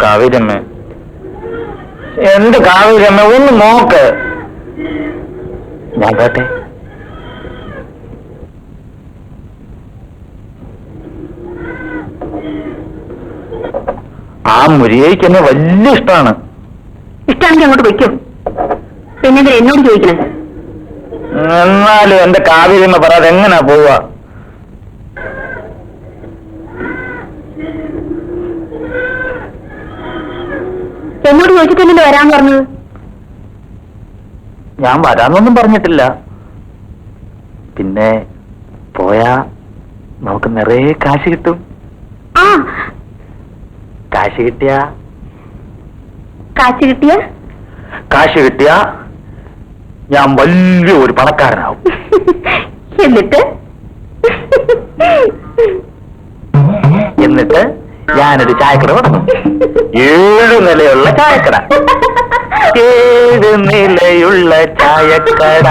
കാവേരമ്മ, എന്ത് കാവേരമ്മ, ഒന്ന് നോക്ക്. ഞാൻ കേട്ടെ. ആ മുരിയേക്ക് എന്നെ വലിയ ഇഷ്ടമാണ്. ഇഷ്ടമാണെങ്കിൽ അങ്ങോട്ട് വയ്ക്കും. പിന്നെ എന്നോട് ചോദിക്കണേ? എന്നാലും എന്റെ കാവേരമ്മ പറയാതെ എങ്ങനാ പോവാ? എന്നോട് ചോദിച്ചിട്ടില്ലല്ലോ വരാൻ പറഞ്ഞത്. ഞാൻ വരാന്നൊന്നും പറഞ്ഞിട്ടില്ല. പിന്നെ പോയാ നമുക്ക് നിറയെ കാശ് കിട്ടും. ആ, കാശ് കിട്ടിയ ഞാൻ വലിയ ഒരു പണക്കാരനാവും. എന്നിട്ട് ഞാനൊരു ചായക്കട തുടങ്ങും. 7 നിലയുള്ള ചായക്കട. 7 നിലയുള്ള ചായക്കട.